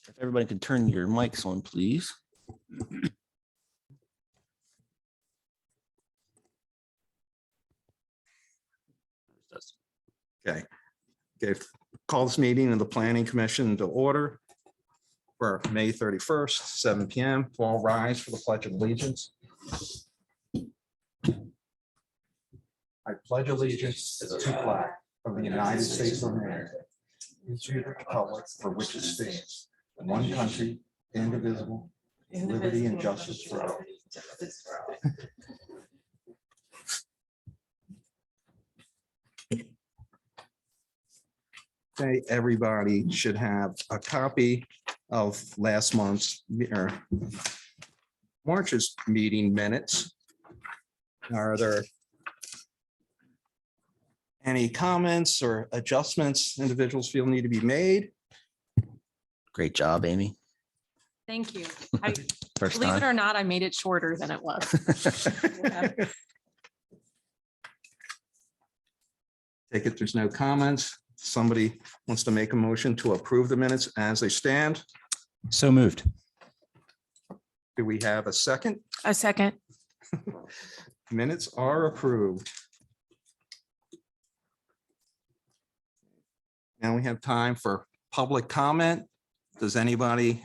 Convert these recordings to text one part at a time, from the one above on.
If everybody could turn your mics on, please. Okay. Okay. Call this meeting of the Planning Commission to order for May 31st, 7 p.m. All rise for the Pledge of Allegiance. I pledge allegiance to the flag of the United States of America, and to the republic for which it stands, one country, indivisible, liberty and justice for all. Okay, everybody should have a copy of last month's or March's meeting minutes. Are there any comments or adjustments individuals feel need to be made? Great job, Amy. Thank you. I, First believe it time. or not, I made it shorter than it was. Take it there's no comments. Somebody wants to make a motion to approve the minutes as they stand. So moved. Do we have a second? A second. Minutes are approved. Now we have time for public comment. Does anybody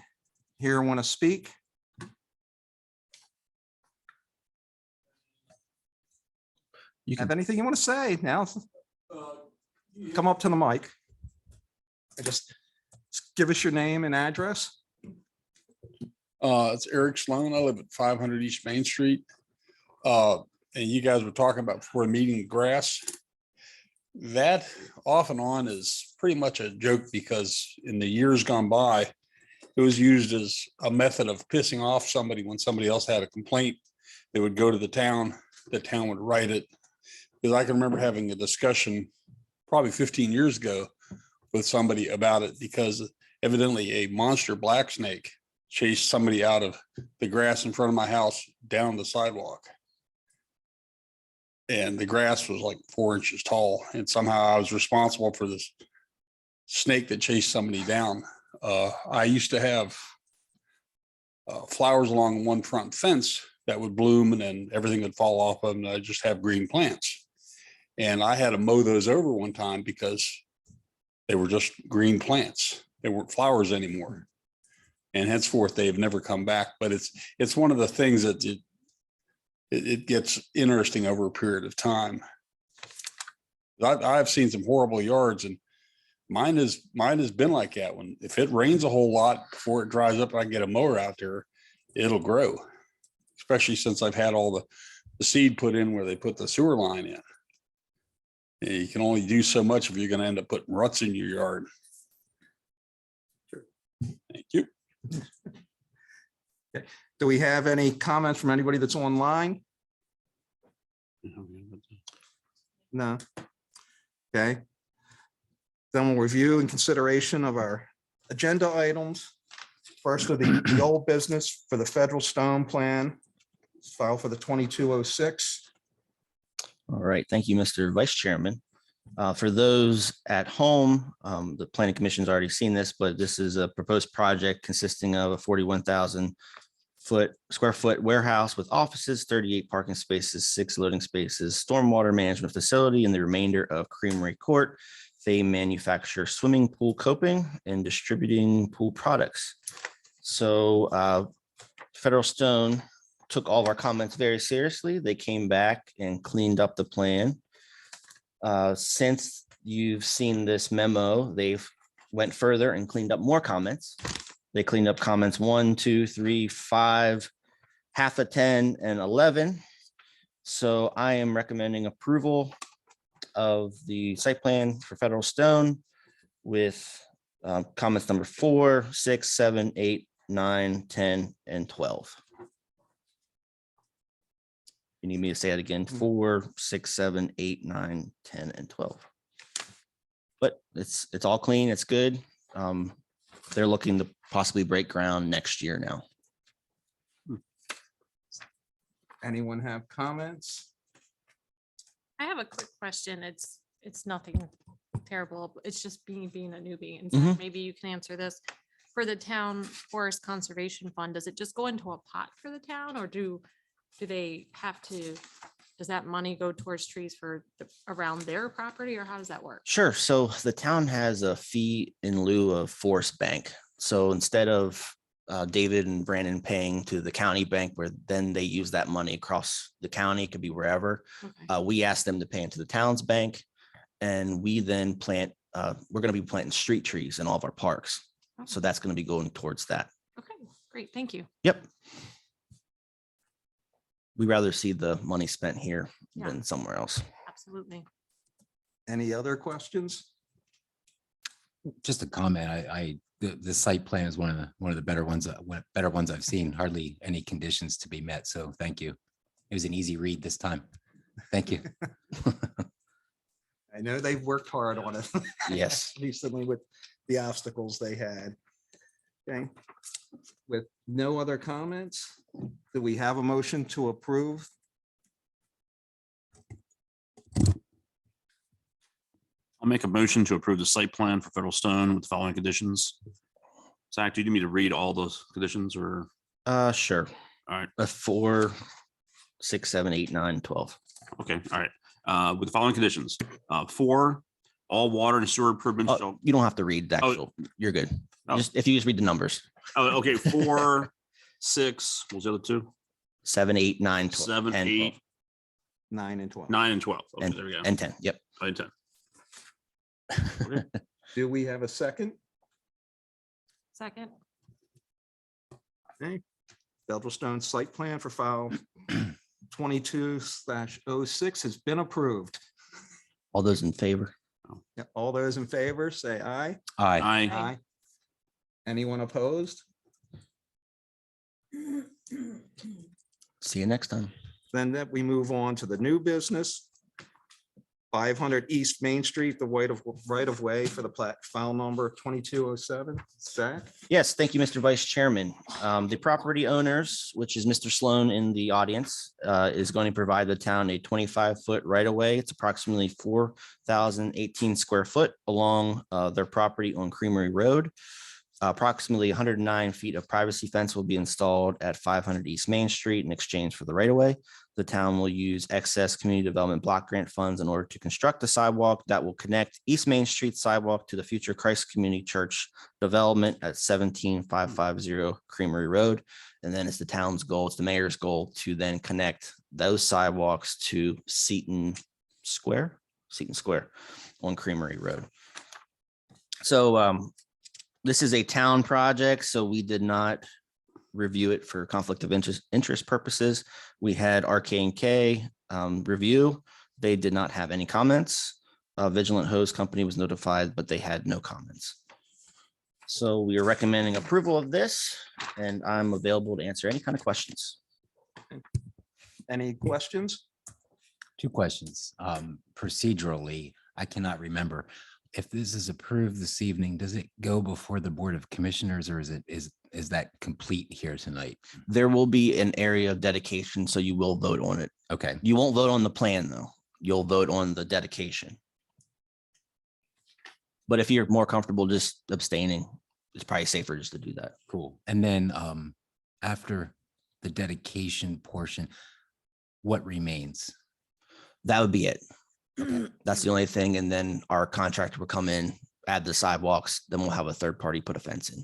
here want to speak? You Have can, anything you want to say now? Come up to the mic. Just give us your name and address. It's Eric Sloan. I live at 500 East Main Street. And you guys were talking about before the meeting grass. That off and on is pretty much a joke because in the years gone by, it was used as a method of pissing off somebody when somebody else had a complaint. They would go to the town would write it. Because I can remember having a discussion probably 15 years ago with somebody about it because evidently a monster black snake chased somebody out of the grass in front of my house down the sidewalk. And the grass was like 4 inches tall. And somehow I was responsible for this snake that chased somebody down. I used to have flowers along one front fence that would bloom and then everything would fall off of them. I just have green plants. And I had to mow those over one time because they were just green plants. They weren't flowers anymore. And henceforth, they've never come back. But it's one of the things that it gets interesting over a period of time. I've seen some horrible yards, and mine has been like that. When if it rains a whole lot before it dries up, and I get a mower out there, it'll grow. Especially since I've had all the seed put in where they put the sewer line in. You can only do so much if you're going to end up putting ruts in your yard. Thank you. Do we have any comments from anybody that's online? No. Okay. Then we'll review and consideration of our agenda items. First of the old business for the federal stone plan, file for the 2206. all right. Thank you, Mr. Vice Chairman. For those at home, the Planning Commission's already seen this, but this is a proposed project consisting of a 41,000 square foot warehouse with offices, 38 parking spaces, 6 loading spaces, stormwater management facility, and the remainder of Creamery Court. They manufacture swimming pool coping and distributing pool products. So Federal Stone took all of our comments very seriously. They came back and cleaned up the plan. Since you've seen this memo, they've went further and cleaned up more comments. They cleaned up comments 1, 2, 3, 5, half a 10, and 11. So I am recommending approval of the site plan for Federal Stone with comments number 4, 6, 7, 8, 9, 10, and 12. You need me to say it again, 4, 6, 7, 8, 9, 10, and 12. But it's all clean, it's good. They're looking to possibly break ground next year now. Anyone have comments? I have a quick question. It's nothing terrible. It's just being a newbie. And so Mhm. maybe you can answer this. for the town forest conservation fund, does it just go into a pot for the town or do they have to, does that money go towards trees for around their property or how does that work? Sure. So the town has a fee in lieu of forest bank. So instead of David and Brandon paying to the county bank, where then they use that money across the county, could be wherever. Okay. We ask them to pay into the town's bank, and we then plant. We're going to be planting street trees in all of our parks. So that's going to be going towards that. Okay, great. Thank you. Yep. We rather see the money spent here Yeah. than somewhere else. Absolutely. Any other questions? Just a comment. The site plan is one of the better ones I've seen. Hardly any conditions to be met. So thank you. It was an easy read this time. Thank you. I know they've worked hard on it Yes. recently with the obstacles they had. Okay, with no other comments, do we have a motion to approve? I'll make a motion to approve the site plan for Federal Stone with the following conditions. Zach, do you need me to read all those conditions or? Sure. All right, 4, 6, 7, 8, 9, 12. okay, all right. With the following conditions. 4, all water and sewer improvements shall, You don't have to read the actual. You're good. Oh. If you just read the numbers, oh, okay, 4, 6, what was the other two? 7, 8, 9, 12. 7, and 8, 9 and 12. 9, and 12. Okay, And, there we go. and 10. Yep. 9 and 10. Do we have a second? Second. Okay. Federal Stone site plan for file 22/06 has been approved. All those in favor? Yeah, all those in favor, say aye. Aye. Aye. Anyone opposed? See you next time. Then that we move on to the new business. 500 East Main Street, the right of way for the plat file number 2207. Zach? Yes, thank you, Mr. Vice Chairman. The property owners, which is Mr. Sloan in the audience, is going to provide the town a 25-foot right of way. It's approximately 4,018 square foot along their property on Creamery Road. Approximately 109 feet of privacy fence will be installed at 500 East Main Street in exchange for the right of way. The town will use excess community development block grant funds in order to construct the sidewalk that will connect East Main Street sidewalk to the future Christ Community Church development at 17550 Creamery Road. And then it's the town's goal, it's the mayor's goal to then connect those sidewalks to Seton Square on Creamery Road. So this is a town project, so we did not review it for conflict of interest purposes. We had RK&K review. They did not have any comments. Vigilant Hose Company was notified, but they had no comments. So we are recommending approval of this, and I'm available to answer any kind of questions. Any questions? Two questions. Procedurally, I cannot remember. If this is approved this evening, does it go before the Board of Commissioners or is that complete here tonight? There will be an area of dedication, so you will vote on it. Okay. You won't vote on the plan, though. You'll vote on the dedication. But if you're more comfortable just abstaining, it's probably safer just to do that. Cool. And then after the dedication portion, what remains? That would be it. Okay. That's the only thing. And then our contractor will come in, add the sidewalks, then we'll have a third party put a fence in.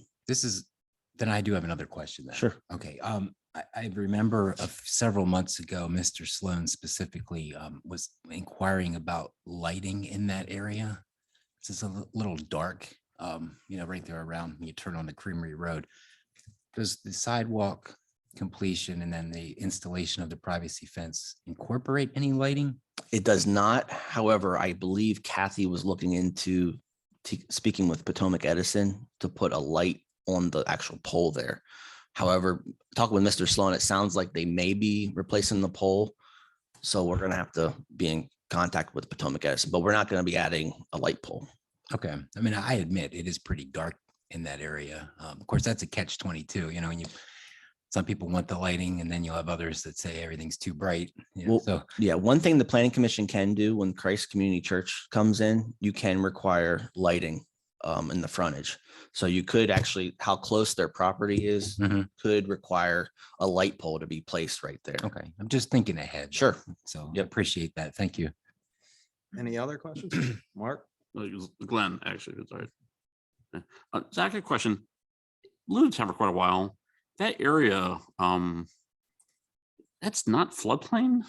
Then I do have another question then. Sure. Okay. I remember several months ago, Mr. Sloan specifically was inquiring about lighting in that area. This is a little dark, right there around when you turn on the Creamery Road. Does the sidewalk completion and then the installation of the privacy fence incorporate any lighting? It does not. However, I believe Kathy was looking into speaking with Potomac Edison to put a light on the actual pole there. However, talking with Mr. Sloan, it sounds like they may be replacing the pole. So we're going to have to be in contact with Potomac Edison, but we're not going to be adding a light pole. Okay. I mean, I admit it is pretty dark in that area. Of course, that's a catch-22, when some people want the lighting and then you'll have others that say everything's too bright. Well, So yeah, one thing the planning commission can do when Christ Community Church comes in, you can require lighting in the frontage. So you could actually, how close their property is, Mhm. could require a light pole to be placed right there. Okay, I'm just thinking ahead. Sure. So I Yep. appreciate that. Thank you. Any other questions? Mark? Glenn, actually, that's all right. Zach, a question. Lived town for quite a while. That area, that's not floodplain?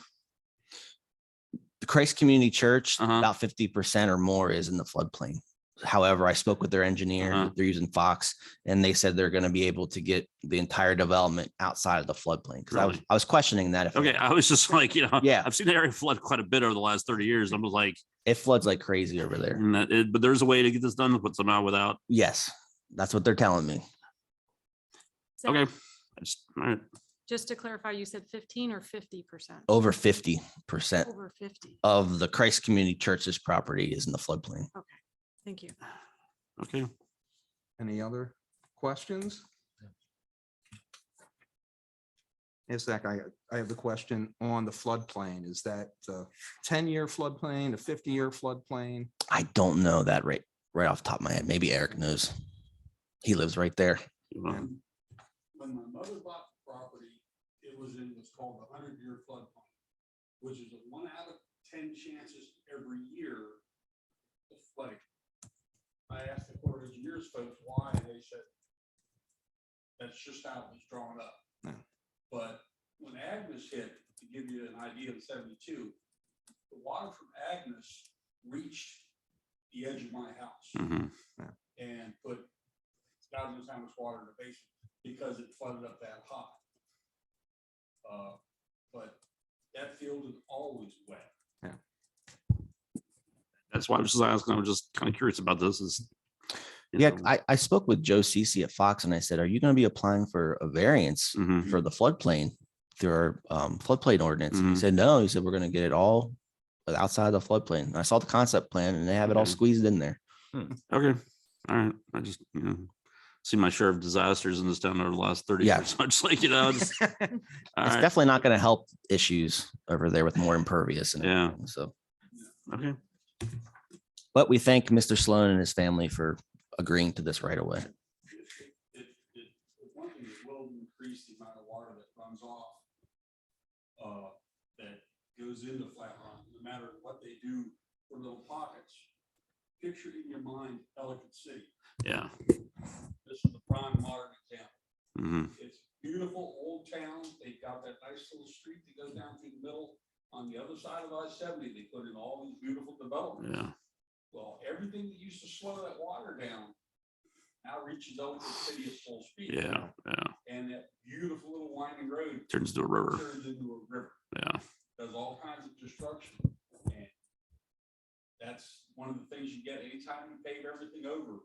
The Christ Community Church, Uh-huh. about 50% or more is in the floodplain. However, I spoke with their engineer, Uh-huh. they're using Fox, and they said they're going to be able to get the entire development outside of the floodplain. Because Really? I was questioning that. If Okay, I was just like, Yeah. I've seen the area flood quite a bit over the last 30 years. I was like, it floods like crazy over there. but there's a way to get this done, but somehow without. Yes, that's what they're telling me. Zach, Okay. All right. Just to clarify, you said 15 or 50%? Over 50% Over 50. of the Christ Community Church's property is in the floodplain. Thank you. Okay. Any other questions? Yes, Zach, I have the question on the floodplain. Is that the 10-year floodplain, the 50-year floodplain? I don't know that right off the top of my head. Maybe Eric knows. He lives right there. When my mother bought the property, it was in what's called the 100-year floodplain, which is a 1 out of 10 chances every year of flooding. I asked the Corps of Engineers folks why, and they said that's just how it was drawn up. Yeah. But when Agnes hit, to give you an idea, in 72, the water from Agnes reached the edge of my house Mhm. and put God knows how much water in the basement because it flooded up that high. But that field is always wet. That's why I was just asking. I was just kind of curious about this. Yeah, I spoke with Joe Cece at Fox and I said, are you going to be applying for a variance Mhm. for the floodplain through our floodplain ordinance? And he Mhm. said, no, he said, we're going to get it all outside the floodplain. And I saw the concept plan and they have it all Okay. squeezed in there. Okay. All right. I just, see my share of disasters in this town over the last 30 Yeah. years. So I'm just like, just, all It's right. definitely not going to help issues over there with more impervious and Yeah. everything. So, Okay. but we thank Mr. Sloan and his family for agreeing to this right away. One thing that will increase the amount of water that runs off, that goes into Flat Rock, no matter what they do for little pockets. Picture in your mind Ellicott City. Yeah. This is the prime modern example. Hmm. It's beautiful old town. They've got that nice little street that goes down through the middle. On the other side of I-70, they put in all these beautiful developments. Yeah. Well, everything that used to slow that water down now reaches Ellicott City at full speed. Yeah. Yeah. And that beautiful little winding road Turns into a river. turns into a river, Yeah. does all kinds of destruction. And that's one of the things you get anytime you pave everything over.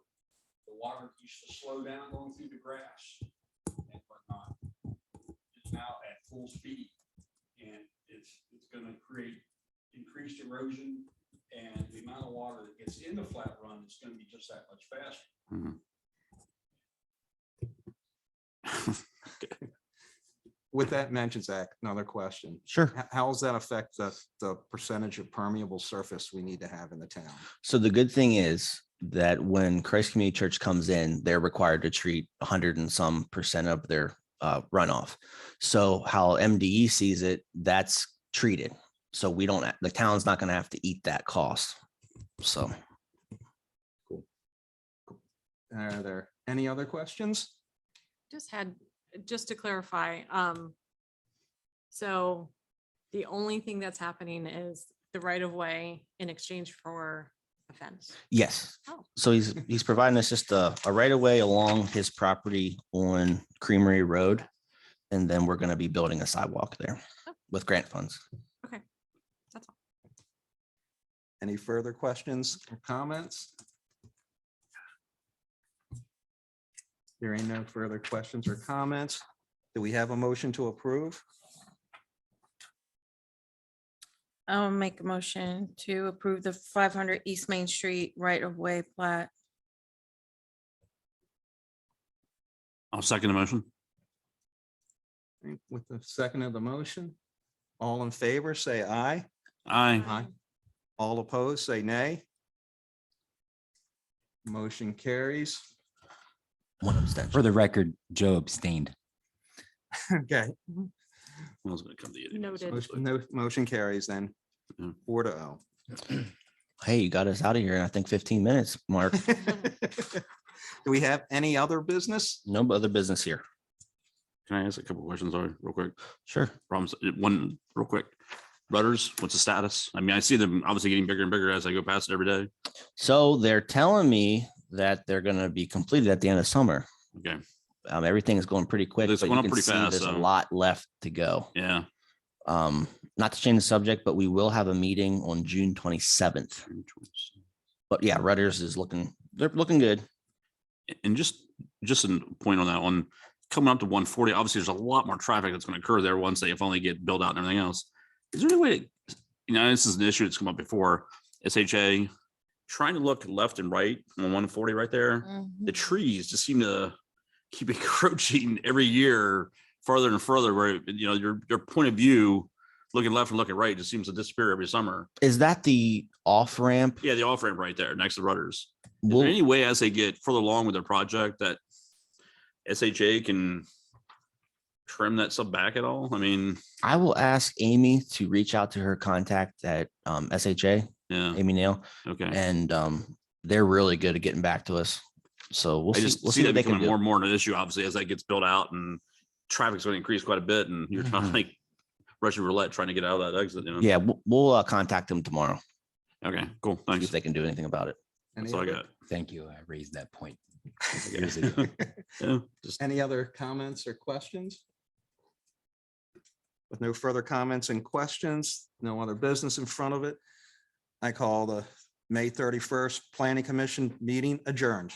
The water used to slow down going through the grass and whatnot. It's now at full speed. And it's going to create increased erosion, and the amount of water that gets into Flat Run is going to be just that much faster. Mhm. With that mentioned, Zach, another question. Sure. How does that affect the percentage of permeable surface we need to have in the town? So the good thing is that when Christ Community Church comes in, they're required to treat 100 and some percent of their runoff. So how MDE sees it, that's treated. So the town's not going to have to eat that cost. So. Are there any other questions? Just to clarify, so the only thing that's happening is the right of way in exchange for a fence. Yes. Oh. So he's providing us just a right of way along his property on Creamery Road. And then we're going to be building a sidewalk there with grant funds. Okay, that's all. Any further questions or comments? Hearing no further questions or comments, do we have a motion to approve? I'll make a motion to approve the 500 East Main Street right-of-way plat. I'll second the motion. With the second of the motion, all in favor, say aye. Aye. Aye. All opposed, say nay. Motion carries. One abstention. For the record, Joe abstained. Okay, I was gonna come to you. Noted. motion carries then. Yeah. 4-0. Hey, you got us out of here in, I think, 15 minutes, Mark. Do we have any other business? No other business here. Can I ask a couple questions, sorry, real quick? Sure. Problems, one real quick. Rudders, what's the status? I mean, I see them obviously getting bigger and bigger as I go past it every day. So they're telling me that they're going to be completed at the end of summer. Okay, Everything is going pretty quick, It's but going you up can pretty see fast, there's a so- lot left to go. yeah. Not to change the subject, but we will have a meeting on June 27th. But yeah, Rudders is they're looking good. And just a point on that one, coming up to 140, obviously there's a lot more traffic that's going to occur there once they finally get built out and everything else. Is there any way, this is an issue that's come up before, SHA, trying to look left and right on 140 right there. The trees just seem to keep encroaching every year further and further where, your point of view, looking left and looking right just seems to disappear every summer. Is that the off ramp? Yeah, the off ramp right there next to Rudders. Is We'll- there any way as they get further along with their project that SHA can trim that stuff back at all? I mean, I will ask Amy to reach out to her contact at SHA, yeah, Amy Nail, okay. and they're really good at getting back to us. So we'll I see. just We'll see see that what they can becoming more do. and more an issue, obviously, as that gets built out and traffic's going to increase quite a bit and you're trying to like Russian roulette trying to get out of that exit. Yeah, we'll contact them tomorrow. Okay, cool. See Thanks. if they can do anything about it. That's all I got. Thank you. I raised that point years ago. Yeah, just Any other comments or questions? With no further comments and questions, no other business in front of it, I call the May 31st Planning Commission meeting adjourned.